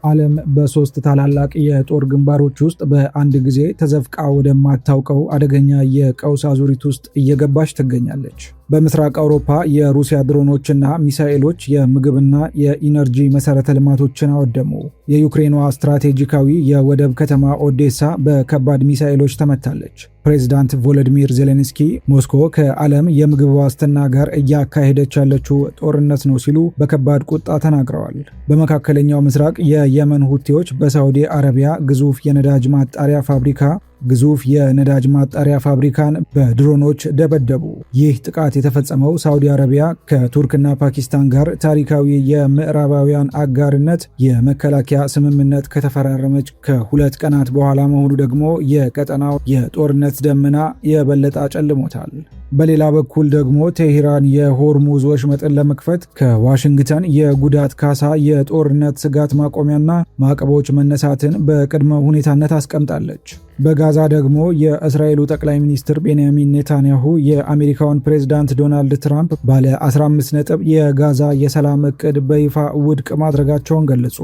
ዓለም በሶስት ታላላቅ የጦር ግንባሮች ውስጥ በአንድ ጊዜ ተዘፍቃ ወደማታውቀው አደገኛ የቀውስ አዙሪት ውስጥ እየገባች ትገኛለች። በምስራቅ አውሮፓ የሩሲያ ድሮኖችና ሚሳኤሎች የምግብና የኢነርጂ መሰረተ ልማቶችን አወደሙ። የዩክሬኗ ስትራቴጂካዊ የወደብ ከተማ ኦዴሳ በከባድ ሚሳኤሎች ተመታለች። ፕሬዝዳንት ቮሎዲሚር ዜሌንስኪ ሞስኮ ከዓለም የምግብ ዋስትና ጋር እያካሄደች ያለችው ጦርነት ነው ሲሉ በከባድ ቁጣ ተናግረዋል። በመካከለኛው ምስራቅ የየመን ሁቲዎች በሳዑዲ አረቢያ ግዙፍ የነዳጅ ማጣሪያ ፋብሪካን በድሮኖች ደበደቡ። ይህ ጥቃት የተፈጸመው ሳዑዲ አረቢያ ከቱርክና ፓኪስታን ጋር ታሪካዊ የምዕራባውያን አጋርነት የመከላከያ ስምምነት ከተፈራረመች ከ2 ቀናት በኋላ መሆኑ ደግሞ የቀጠናው የጦርነት ደመና የበለጠ አጨልሞታል። በሌላ በኩል ደግሞ ቴሄራን የሆርሙዝ ወሽመጥን ለመክፈት ከዋሽንግተን የጉዳት ካሳ፣ የጦርነት ስጋት ማቆሚያና ማዕቀቦች መነሳትን በቅድመ ሁኔታነት አስቀምጣለች። በጋዛ ደግሞ የእስራኤሉ ጠቅላይ ሚኒስትር ቤንያሚን ኔታንያሁ የአሜሪካውን ፕሬዝዳንት ዶናልድ ትራምፕ ባለ 15 ነጥብ የጋዛ የሰላም እቅድ በይፋ ውድቅ ማድረጋቸውን ገለጹ።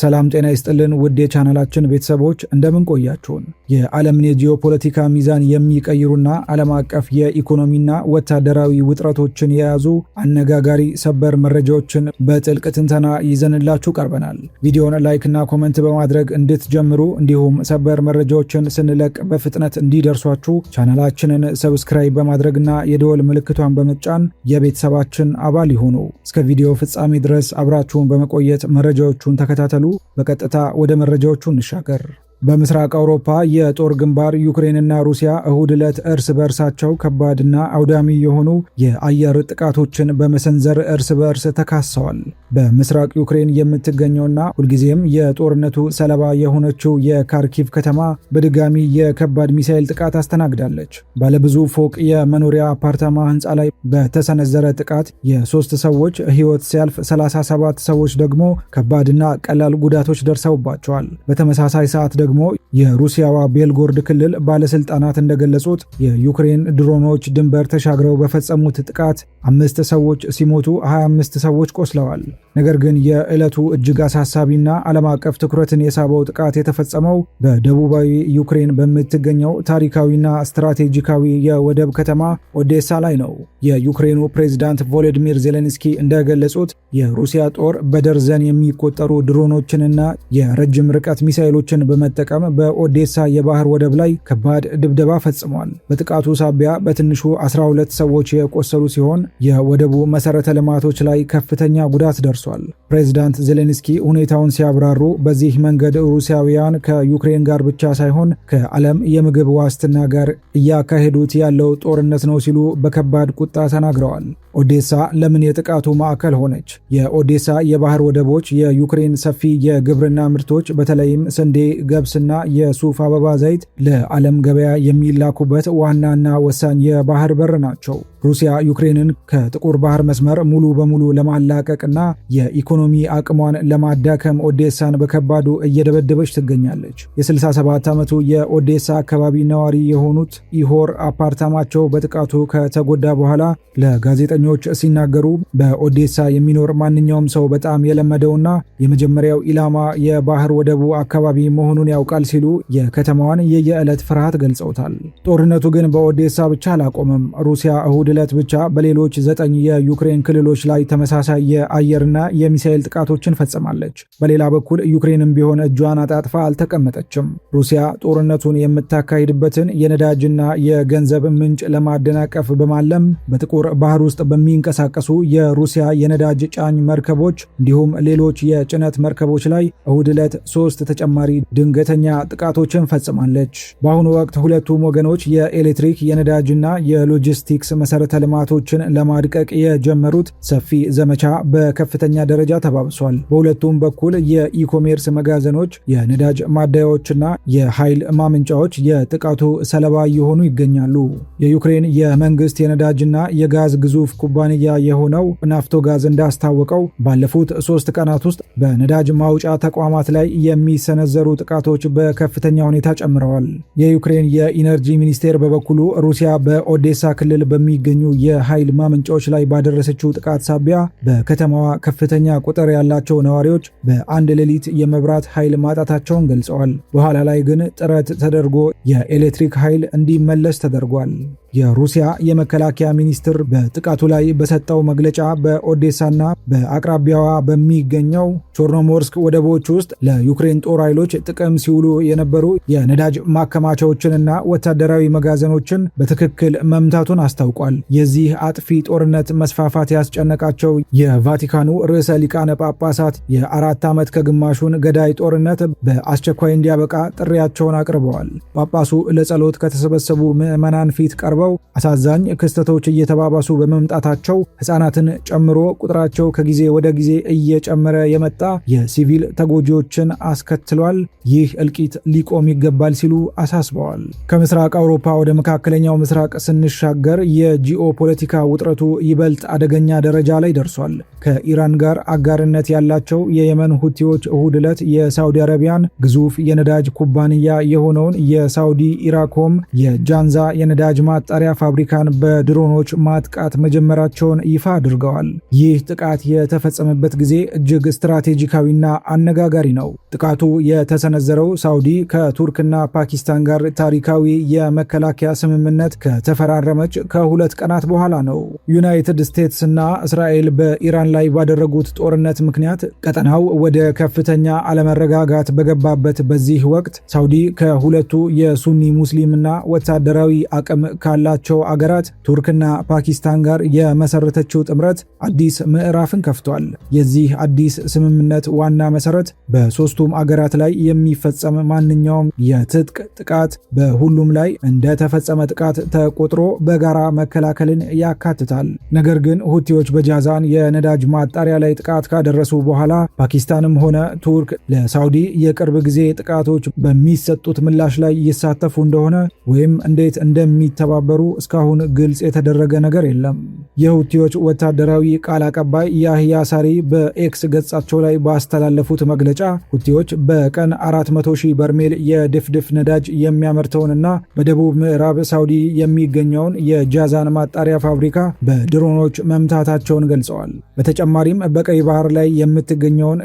ሰላም ጤና ይስጥልን ውድ የቻናላችን ቤተሰቦች እንደምን ቆያችሁን? የዓለምን የጂኦፖለቲካ ሚዛን የሚቀይሩና ዓለም አቀፍ የኢኮኖሚና ወታደራዊ ውጥረቶችን የያዙ አነጋጋሪ ሰበር መረጃዎችን በጥልቅ ትንተና ይዘንላችሁ ቀርበናል። ቪዲዮውን ላይክና ኮመንት በማድረግ እንድትጀምሩ እንዲሁም ሰበር መረጃዎችን ስንለቅ በፍጥነት እንዲደርሷችሁ ቻናላችንን ሰብስክራይብ በማድረግና የደወል ምልክቷን በመጫን የቤተሰባችን አባል ይሁኑ። እስከ ቪዲዮ ፍጻሜ ድረስ አብራችሁን በመቆየት መረጃዎቹን ተከታተሉ። በቀጥታ ወደ መረጃዎቹ እንሻገር። በምስራቅ አውሮፓ የጦር ግንባር ዩክሬንና ሩሲያ እሁድ ዕለት እርስ በእርሳቸው ከባድና አውዳሚ የሆኑ የአየር ጥቃቶችን በመሰንዘር እርስ በእርስ ተካሰዋል። በምስራቅ ዩክሬን የምትገኘውና ሁልጊዜም የጦርነቱ ሰለባ የሆነችው የካርኪቭ ከተማ በድጋሚ የከባድ ሚሳኤል ጥቃት አስተናግዳለች። ባለብዙ ፎቅ የመኖሪያ አፓርታማ ህንፃ ላይ በተሰነዘረ ጥቃት የ3 ሰዎች ሕይወት ሲያልፍ 37 ሰዎች ደግሞ ከባድና ቀላል ጉዳቶች ደርሰውባቸዋል። በተመሳሳይ ሰዓት ደግሞ የሩሲያዋ ቤልጎርድ ክልል ባለስልጣናት እንደገለጹት የዩክሬን ድሮኖች ድንበር ተሻግረው በፈጸሙት ጥቃት 5 ሰዎች ሲሞቱ 25 ሰዎች ቆስለዋል። ነገር ግን የዕለቱ እጅግ አሳሳቢና ዓለም አቀፍ ትኩረትን የሳበው ጥቃት የተፈጸመው በደቡባዊ ዩክሬን በምትገኘው ታሪካዊና ስትራቴጂካዊ የወደብ ከተማ ኦዴሳ ላይ ነው። የዩክሬኑ ፕሬዝዳንት ቮሎዲሚር ዜሌንስኪ እንደገለጹት የሩሲያ ጦር በደርዘን የሚቆጠሩ ድሮኖችንና የረጅም ርቀት ሚሳኤሎችን በመጠቀም በኦዴሳ የባህር ወደብ ላይ ከባድ ድብደባ ፈጽሟል። በጥቃቱ ሳቢያ በትንሹ 12 ሰዎች የቆሰሉ ሲሆን የወደቡ መሰረተ ልማቶች ላይ ከፍተኛ ጉዳት ደርሷል። ፕሬዝዳንት ዜሌንስኪ ሁኔታውን ሲያብራሩ በዚህ መንገድ ሩሲያውያን ከዩክሬን ጋር ብቻ ሳይሆን ከዓለም የምግብ ዋስትና ጋር እያካሄዱት ያለው ጦርነት ነው ሲሉ በከባድ ቁጣ ተናግረዋል። ኦዴሳ ለምን የጥቃቱ ማዕከል ሆነች? የኦዴሳ የባህር ወደቦች የዩክሬን ሰፊ የግብርና ምርቶች በተለይም ስንዴ፣ ገብስና የሱፍ አበባ ዘይት ለዓለም ገበያ የሚላኩበት ዋናና ወሳኝ የባህር በር ናቸው። ሩሲያ ዩክሬንን ከጥቁር ባህር መስመር ሙሉ በሙሉ ለማላቀቅና የኢኮኖሚ አቅሟን ለማዳከም ኦዴሳን በከባዱ እየደበደበች ትገኛለች። የ67 ዓመቱ የኦዴሳ አካባቢ ነዋሪ የሆኑት ኢሆር አፓርታማቸው በጥቃቱ ከተጎዳ በኋላ ለጋዜጠኞች ሲናገሩ በኦዴሳ የሚኖር ማንኛውም ሰው በጣም የለመደውና የመጀመሪያው ኢላማ የባህር ወደቡ አካባቢ መሆኑን ያውቃል ሲሉ የከተማዋን የየዕለት ፍርሃት ገልጸውታል። ጦርነቱ ግን በኦዴሳ ብቻ አላቆመም። ሩሲያ እሁድ ዕለት ብቻ በሌሎች 9 የዩክሬን ክልሎች ላይ ተመሳሳይ የአየርና የሚሳኤል ጥቃቶችን ፈጽማለች። በሌላ በኩል ዩክሬንም ቢሆን እጇን አጣጥፋ አልተቀመጠችም። ሩሲያ ጦርነቱን የምታካሂድበትን የነዳጅና የገንዘብ ምንጭ ለማደናቀፍ በማለም በጥቁር ባህር ውስጥ በሚንቀሳቀሱ የሩሲያ የነዳጅ ጫኝ መርከቦች እንዲሁም ሌሎች የጭነት መርከቦች ላይ እሁድ ዕለት 3 ተጨማሪ ድንገተኛ ጥቃቶችን ፈጽማለች። በአሁኑ ወቅት ሁለቱም ወገኖች የኤሌክትሪክ የነዳጅና የሎጂስቲክስ መሰረተ ልማቶችን ለማድቀቅ የጀመሩት ሰፊ ዘመቻ በከፍተኛ ደረጃ ተባብሷል። በሁለቱም በኩል የኢኮሜርስ መጋዘኖች፣ የነዳጅ ማደያዎችና የኃይል ማመንጫዎች የጥቃቱ ሰለባ እየሆኑ ይገኛሉ። የዩክሬን የመንግስት የነዳጅና የጋዝ ግዙፍ ኩባንያ የሆነው ናፍቶጋዝ እንዳስታወቀው ባለፉት 3 ቀናት ውስጥ በነዳጅ ማውጫ ተቋማት ላይ የሚሰነዘሩ ጥቃቶች በከፍተኛ ሁኔታ ጨምረዋል። የዩክሬን የኢነርጂ ሚኒስቴር በበኩሉ ሩሲያ በኦዴሳ ክልል በሚገኙ የኃይል ማመንጫዎች ላይ ባደረሰችው ጥቃት ሳቢያ በከተማዋ ከፍተኛ ቁጥር ያላቸው ነዋሪዎች በአንድ ሌሊት የመብራት ኃይል ማጣታቸውን ገልጸዋል። በኋላ ላይ ግን ጥረት ተደርጎ የኤሌክትሪክ ኃይል እንዲመለስ ተደርጓል። የሩሲያ የመከላከያ ሚኒስትር በጥቃቱ ላይ በሰጠው መግለጫ በኦዴሳና በአቅራቢያዋ በሚገኘው ቾርኖሞርስክ ወደቦች ውስጥ ለዩክሬን ጦር ኃይሎች ጥቅም ሲውሉ የነበሩ የነዳጅ ማከማቻዎችንና ወታደራዊ መጋዘኖችን በትክክል መምታቱን አስታውቋል። የዚህ አጥፊ ጦርነት መስፋፋት ያስጨነቃቸው የቫቲካኑ ርዕሰ ሊቃነ ጳጳሳት የ4 ዓመት ከግማሹን ገዳይ ጦርነት በአስቸኳይ እንዲያበቃ ጥሪያቸውን አቅርበዋል። ጳጳሱ ለጸሎት ከተሰበሰቡ ምዕመናን ፊት ቀርበው አሳዛኝ ክስተቶች እየተባባሱ በመምጣታቸው ሕፃናትን ጨምሮ ቁጥራቸው ከጊዜ ወደ ጊዜ እየጨመረ የመጣ የሲቪል ተጎጂዎችን አስከትሏል። ይህ እልቂት ሊቆም ይገባል ሲሉ አሳስበዋል። ከምስራቅ አውሮፓ ወደ መካከለኛው ምስራቅ ስንሻገር የጂኦፖለቲካ ውጥረቱ ይበልጥ አደገኛ ደረጃ ላይ ደርሷል። ከኢራን ጋር አጋርነት ያላቸው የየመን ሁቲዎች እሁድ ዕለት የሳውዲ አረቢያን ግዙፍ የነዳጅ ኩባንያ የሆነውን የሳውዲ ኢራኮም የጃንዛ የነዳጅ ማጣሪያ ፋብሪካን በድሮኖች ማጥቃት መጀመራቸውን ይፋ አድርገዋል። ይህ ጥቃት የተፈጸመበት ጊዜ እጅግ ስትራቴጂካዊና አነጋጋሪ ነው። ጥቃቱ የተሰነዘረው ሳውዲ ከቱርክና ፓኪስታን ጋር ታሪካዊ የመከላከያ ስምምነት ከተፈራረመች ከ2 ቀናት በኋላ ነው። ዩናይትድ ስቴትስ እና እስራኤል በኢራን ላይ ባደረጉት ጦርነት ምክንያት ቀጠናው ወደ ከፍተኛ አለመረጋጋት በገባበት በዚህ ወቅት ሳውዲ ከሁለቱ የሱኒ ሙስሊምና ወታደራዊ አቅም ካላቸው አገራት ቱርክና ፓኪስታን ጋር የመሰረተችው ጥምረት አዲስ ምዕራፍን ከፍቷል። የዚህ አዲስ ስምምነት ዋና መሰረት በሶስቱም አገራት ላይ የሚፈጸም ማንኛውም የትጥቅ ጥቃት በሁሉም ላይ እንደተፈጸመ ጥቃት ተቆጥሮ በጋራ መከላከልን ያካትታል። ነገር ግን ሁቲዎች በጃዛን የነዳጅ ማጣሪያ ላይ ጥቃት ካደረሱ በኋላ ፓኪስታንም ሆነ ቱርክ ለሳውዲ የቅርብ ጊዜ ጥቃቶች በሚሰጡት ምላሽ ላይ ይሳተፉ እንደሆነ ወይም እንዴት እንደሚተባበሩ እስካሁን ግልጽ የተደረገ ነገር የለም። የሁቲዎች ወታደራዊ ቃል አቀባይ ያህያ ሳሪ በኤክስ ገጻቸው ላይ ባስተላለፉት መግለጫ ሁቲዎች በቀን 400,000 በርሜል የድፍድፍ ነዳጅ የሚያመርተውንና በደቡብ ምዕራብ ሳውዲ የሚገኘውን የጃዛን ማጣሪያ ፋብሪካ በድሮኖች መምታታቸውን ገልጸዋል። በተጨማሪም በቀይ ባህር ላይ የምትገኘውን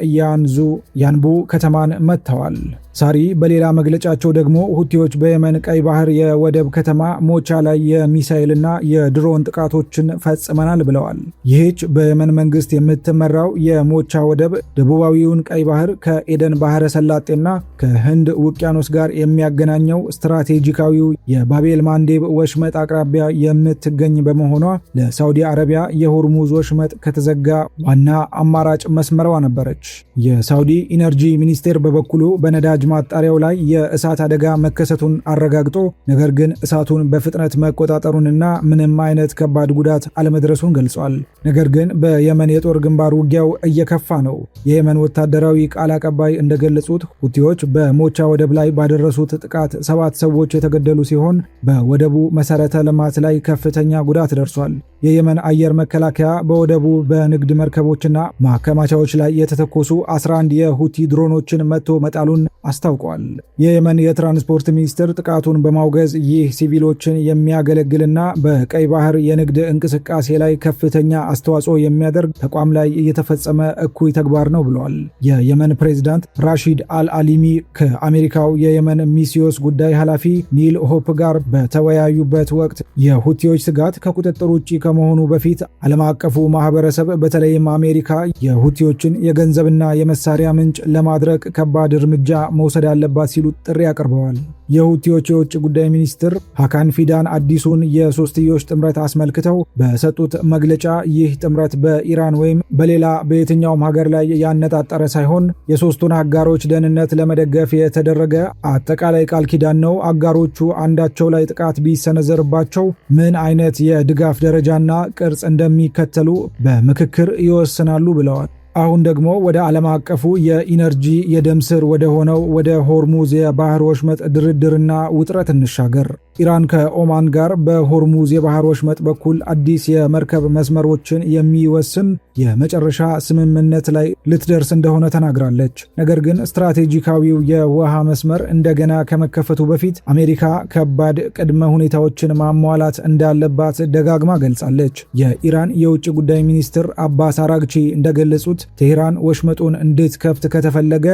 ያንቡ ከተማን መትተዋል። ሳሪ በሌላ መግለጫቸው ደግሞ ሁቲዎች በየመን ቀይ ባህር የወደብ ከተማ ሞቻ ላይ የሚሳኤልና የድሮን ጥቃቶችን ፈጽመናል ብለዋል። ይህች በየመን መንግስት የምትመራው የሞቻ ወደብ ደቡባዊውን ቀይ ባህር ከኤደን ባህረ ሰላጤና ከህንድ ውቅያኖስ ጋር የሚያገናኘው ስትራቴጂካዊው የባቤል ማንዴብ ወሽመጥ አቅራቢያ የምትገኝ በመሆኗ ለሳውዲ አረቢያ የሆርሙዝ ወሽመጥ ከተዘጋ ዋና አማራጭ መስመሯ ነበረች። የሳውዲ ኢነርጂ ሚኒስቴር በበኩሉ በነዳጅ ማጣሪያው ላይ የእሳት አደጋ መከሰቱን አረጋግጦ ነገር ግን እሳቱን በፍጥነት መቆጣጠሩንና ምንም አይነት ከባድ ጉዳት አለመድረሱን ገልጿል። ነገር ግን በየመን የጦር ግንባር ውጊያው እየከፋ ነው። የየመን ወታደራዊ ቃል አቀባይ እንደገለጹት ሁቲዎች በሞቻ ወደብ ላይ ባደረሱት ጥቃት 7 ሰዎች የተገደሉ ሲሆን በወደቡ መሰረተ ልማት ላይ ከፍተኛ ጉዳት ደርሷል። የየመን አየር መከላከያ በወደቡ በንግድ መርከቦችና ማከማቻዎች ላይ የተተኮሱ 11 የሁቲ ድሮኖችን መቶ መጣሉን አስታውቋል። የየመን የትራንስፖርት ሚኒስትር ጥቃቱን በማውገዝ ይህ ሲቪሎችን የሚያገለግልና በቀይ ባህር የንግድ እንቅስቃሴ ላይ ከፍተኛ አስተዋጽኦ የሚያደርግ ተቋም ላይ እየተፈጸመ እኩይ ተግባር ነው ብለዋል። የየመን ፕሬዝዳንት ራሺድ አልአሊሚ ከአሜሪካው የየመን ሚስዮስ ጉዳይ ኃላፊ ኒል ሆፕ ጋር በተወያዩበት ወቅት የሁቲዎች ስጋት ከቁጥጥር ውጭ ከመሆኑ በፊት ዓለም አቀፉ ማህበረሰብ በተለይም አሜሪካ የሁቲዎችን የገንዘብና የመሳሪያ ምንጭ ለማድረቅ ከባድ እርምጃ መውሰድ አለባት ሲሉ ጥሪ አቅርበዋል። የሁቲዎች የውጭ ጉዳይ ሚኒስትር ሐካን ፊዳን አዲሱን የሶስትዮሽ ጥምረት አስመልክተው በሰጡት መግለጫ ይህ ጥምረት በኢራን ወይም በሌላ በየትኛውም ሀገር ላይ ያነጣጠረ ሳይሆን የሶስቱን አጋሮች ደህንነት ለመደገፍ የተደረገ አጠቃላይ ቃል ኪዳን ነው። አጋሮቹ አንዳቸው ላይ ጥቃት ቢሰነዘርባቸው ምን አይነት የድጋፍ ደረጃና ቅርጽ እንደሚከተሉ በምክክር ይወስናሉ ብለዋል። አሁን ደግሞ ወደ ዓለም አቀፉ የኢነርጂ የደም ስር ወደ ሆነው ወደ ሆርሙዝ የባህር ወሽመጥ ድርድርና ውጥረት እንሻገር። ኢራን ከኦማን ጋር በሆርሙዝ የባህር ወሽመጥ በኩል አዲስ የመርከብ መስመሮችን የሚወስን የመጨረሻ ስምምነት ላይ ልትደርስ እንደሆነ ተናግራለች። ነገር ግን ስትራቴጂካዊው የውሃ መስመር እንደገና ከመከፈቱ በፊት አሜሪካ ከባድ ቅድመ ሁኔታዎችን ማሟላት እንዳለባት ደጋግማ ገልጻለች። የኢራን የውጭ ጉዳይ ሚኒስትር አባስ አራግቺ እንደገለጹት ቴህራን ወሽመጡን እንድትከፍት ከተፈለገ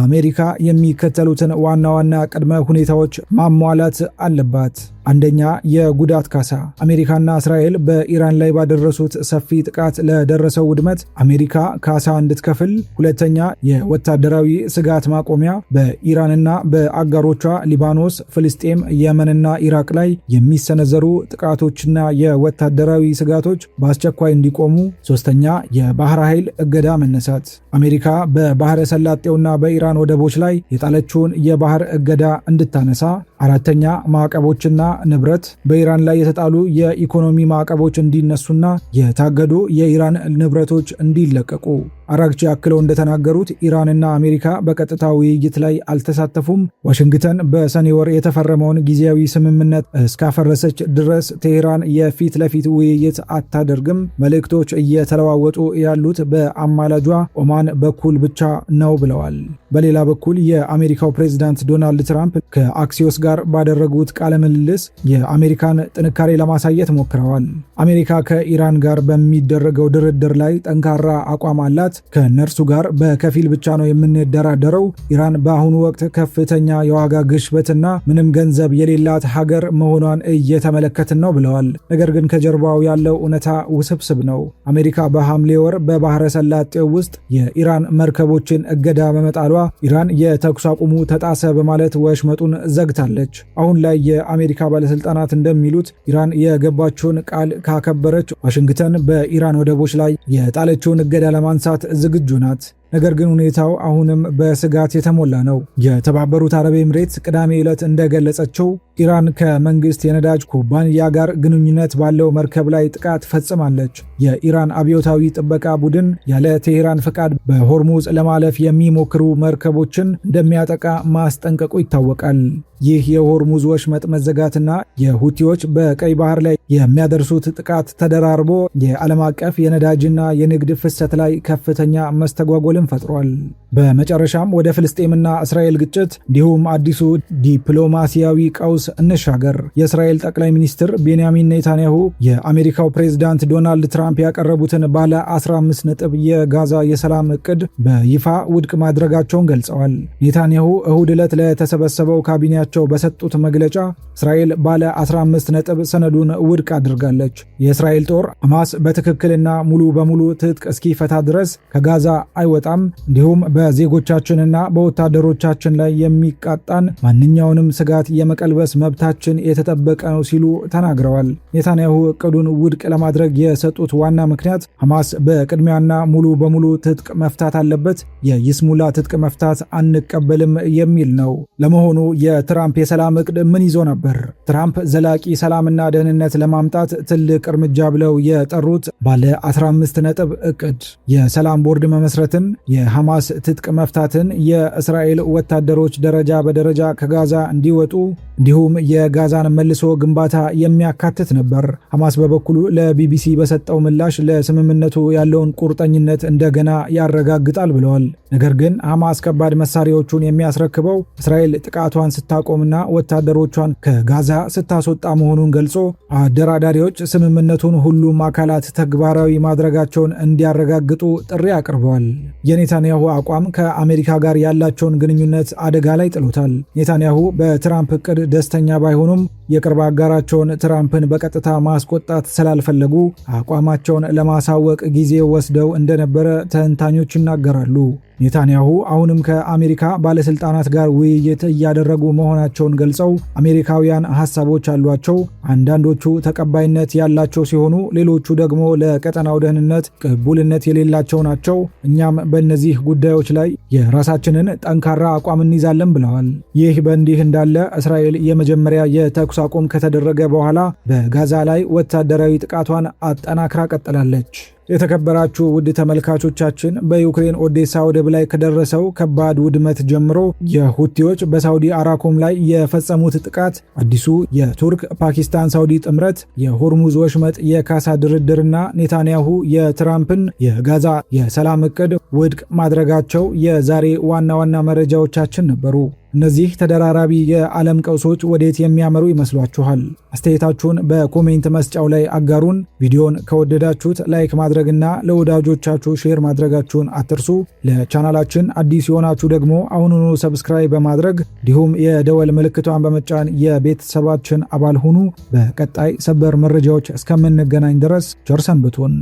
አሜሪካ የሚከተሉትን ዋና ዋና ቅድመ ሁኔታዎች ማሟላት አለባት። አንደኛ፣ የጉዳት ካሳ። አሜሪካና እስራኤል በኢራን ላይ ባደረሱት ሰፊ ጥቃት ለደረሰው ውድመት አሜሪካ ካሳ እንድትከፍል። ሁለተኛ፣ የወታደራዊ ስጋት ማቆሚያ። በኢራንና በአጋሮቿ ሊባኖስ፣ ፍልስጤም፣ የመንና ኢራቅ ላይ የሚሰነዘሩ ጥቃቶችና የወታደራዊ ስጋቶች በአስቸኳይ እንዲቆሙ። ሶስተኛ፣ የባህር ኃይል እገዳ መነሳት። አሜሪካ በባህረ ሰላጤውና በኢራን ወደቦች ላይ የጣለችውን የባህር እገዳ እንድታነሳ። አራተኛ፣ ማዕቀቦችና ንብረት። በኢራን ላይ የተጣሉ የኢኮኖሚ ማዕቀቦች እንዲነሱና የታገዱ የኢራን ንብረቶች እንዲለቀቁ። አራግቺ አክለው እንደተናገሩት ኢራንና አሜሪካ በቀጥታ ውይይት ላይ አልተሳተፉም። ዋሽንግተን በሰኔ ወር የተፈረመውን ጊዜያዊ ስምምነት እስካፈረሰች ድረስ ቴህራን የፊት ለፊት ውይይት አታደርግም። መልእክቶች እየተለዋወጡ ያሉት በአማላጇ ኦማን በኩል ብቻ ነው ብለዋል። በሌላ በኩል የአሜሪካው ፕሬዝዳንት ዶናልድ ትራምፕ ከአክሲዮስ ጋር ባደረጉት ቃለ ምልልስ የአሜሪካን ጥንካሬ ለማሳየት ሞክረዋል። አሜሪካ ከኢራን ጋር በሚደረገው ድርድር ላይ ጠንካራ አቋም አላት። ከነርሱ ጋር በከፊል ብቻ ነው የምንደራደረው። ኢራን በአሁኑ ወቅት ከፍተኛ የዋጋ ግሽበትና ምንም ገንዘብ የሌላት ሀገር መሆኗን እየተመለከትን ነው ብለዋል። ነገር ግን ከጀርባው ያለው እውነታ ውስብስብ ነው። አሜሪካ በሐምሌ ወር በባህረ ሰላጤው ውስጥ የኢራን መርከቦችን እገዳ በመጣሏ ኢራን የተኩስ አቁሙ ተጣሰ በማለት ወሽመጡን ዘግታለች። አሁን ላይ የአሜሪካ ባለስልጣናት እንደሚሉት ኢራን የገባችውን ቃል ካከበረች ዋሽንግተን በኢራን ወደቦች ላይ የጣለችውን እገዳ ለማንሳት ዝግጁ ናት። ነገር ግን ሁኔታው አሁንም በስጋት የተሞላ ነው። የተባበሩት አረብ ኤምሬት ቅዳሜ ዕለት እንደገለጸችው ኢራን ከመንግስት የነዳጅ ኩባንያ ጋር ግንኙነት ባለው መርከብ ላይ ጥቃት ፈጽማለች። የኢራን አብዮታዊ ጥበቃ ቡድን ያለ ቴህራን ፈቃድ በሆርሙዝ ለማለፍ የሚሞክሩ መርከቦችን እንደሚያጠቃ ማስጠንቀቁ ይታወቃል። ይህ የሆርሙዝ ወሽመጥ መዘጋትና የሁቲዎች በቀይ ባህር ላይ የሚያደርሱት ጥቃት ተደራርቦ የዓለም አቀፍ የነዳጅና የንግድ ፍሰት ላይ ከፍተኛ መስተጓጎልን ፈጥሯል። በመጨረሻም ወደ ፍልስጤምና እስራኤል ግጭት እንዲሁም አዲሱ ዲፕሎማሲያዊ ቀውስ እንሻገር። የእስራኤል ጠቅላይ ሚኒስትር ቤንያሚን ኔታንያሁ የአሜሪካው ፕሬዝዳንት ዶናልድ ትራምፕ ያቀረቡትን ባለ 15 ነጥብ የጋዛ የሰላም እቅድ በይፋ ውድቅ ማድረጋቸውን ገልጸዋል። ኔታንያሁ እሁድ ዕለት ለተሰበሰበው ካቢኔያቸው በሰጡት መግለጫ እስራኤል ባለ 15 ነጥብ ሰነዱን ውድቅ አድርጋለች። የእስራኤል ጦር ሐማስ በትክክልና ሙሉ በሙሉ ትጥቅ እስኪፈታ ድረስ ከጋዛ አይወጣም፣ እንዲሁም በዜጎቻችንና በወታደሮቻችን ላይ የሚቃጣን ማንኛውንም ስጋት የመቀልበስ መብታችን የተጠበቀ ነው ሲሉ ተናግረዋል። ኔታንያሁ እቅዱን ውድቅ ለማድረግ የሰጡት ዋና ምክንያት ሐማስ በቅድሚያና ሙሉ በሙሉ ትጥቅ መፍታት አለበት፣ የይስሙላ ትጥቅ መፍታት አንቀበልም የሚል ነው። ለመሆኑ የትራምፕ የሰላም እቅድ ምን ይዞ ነበር? ትራምፕ ዘላቂ ሰላምና ደህንነት ለማምጣት ትልቅ እርምጃ ብለው የጠሩት ባለ 15 ነጥብ እቅድ የሰላም ቦርድ መመስረትን፣ የሐማስ ትጥቅ መፍታትን፣ የእስራኤል ወታደሮች ደረጃ በደረጃ ከጋዛ እንዲወጡ እንዲሁም የጋዛን መልሶ ግንባታ የሚያካትት ነበር። ሐማስ በበኩሉ ለቢቢሲ በሰጠው ምላሽ ለስምምነቱ ያለውን ቁርጠኝነት እንደገና ያረጋግጣል ብለዋል። ነገር ግን ሐማስ ከባድ መሳሪያዎቹን የሚያስረክበው እስራኤል ጥቃቷን ስታቆምና ወታደሮቿን ከጋዛ ስታስወጣ መሆኑን ገልጾ አደራዳሪዎች ስምምነቱን ሁሉም አካላት ተግባራዊ ማድረጋቸውን እንዲያረጋግጡ ጥሪ አቅርበዋል። የኔታንያሁ አቋም ከአሜሪካ ጋር ያላቸውን ግንኙነት አደጋ ላይ ጥሎታል። ኔታንያሁ በትራምፕ እቅድ ደስተኛ ባይሆኑም የቅርብ አጋራቸውን ትራምፕን በቀጥታ ማስቆጣት ስላልፈለጉ አቋማቸውን ለማሳወቅ ጊዜ ወስደው እንደነበረ ተንታኞች ይናገራሉ። ኔታንያሁ አሁንም ከአሜሪካ ባለስልጣናት ጋር ውይይት እያደረጉ መሆናቸውን ገልጸው አሜሪካውያን ሐሳቦች አሏቸው፣ አንዳንዶቹ ተቀባይነት ያላቸው ሲሆኑ ሌሎቹ ደግሞ ለቀጠናው ደህንነት ቅቡልነት የሌላቸው ናቸው። እኛም በእነዚህ ጉዳዮች ላይ የራሳችንን ጠንካራ አቋም እንይዛለን ብለዋል። ይህ በእንዲህ እንዳለ እስራኤል የመጀመሪያ የተኩስ አቁም ከተደረገ በኋላ በጋዛ ላይ ወታደራዊ ጥቃቷን አጠናክራ ቀጥላለች። የተከበራችሁ ውድ ተመልካቾቻችን በዩክሬን ኦዴሳ ወደብ ላይ ከደረሰው ከባድ ውድመት ጀምሮ የሁቲዎች በሳውዲ አራኮም ላይ የፈጸሙት ጥቃት፣ አዲሱ የቱርክ ፓኪስታን ሳውዲ ጥምረት፣ የሆርሙዝ ወሽመጥ የካሳ ድርድርና ኔታንያሁ የትራምፕን የጋዛ የሰላም እቅድ ውድቅ ማድረጋቸው የዛሬ ዋና ዋና መረጃዎቻችን ነበሩ። እነዚህ ተደራራቢ የዓለም ቀውሶች ወዴት የሚያመሩ ይመስሏችኋል? አስተያየታችሁን በኮሜንት መስጫው ላይ አጋሩን። ቪዲዮን ከወደዳችሁት ላይክ ማድረግና ለወዳጆቻችሁ ሼር ማድረጋችሁን አትርሱ። ለቻናላችን አዲስ የሆናችሁ ደግሞ አሁኑኑ ሰብስክራይብ በማድረግ እንዲሁም የደወል ምልክቷን በመጫን የቤተሰባችን አባል ሁኑ። በቀጣይ ሰበር መረጃዎች እስከምንገናኝ ድረስ ቸር ሰንብቱን።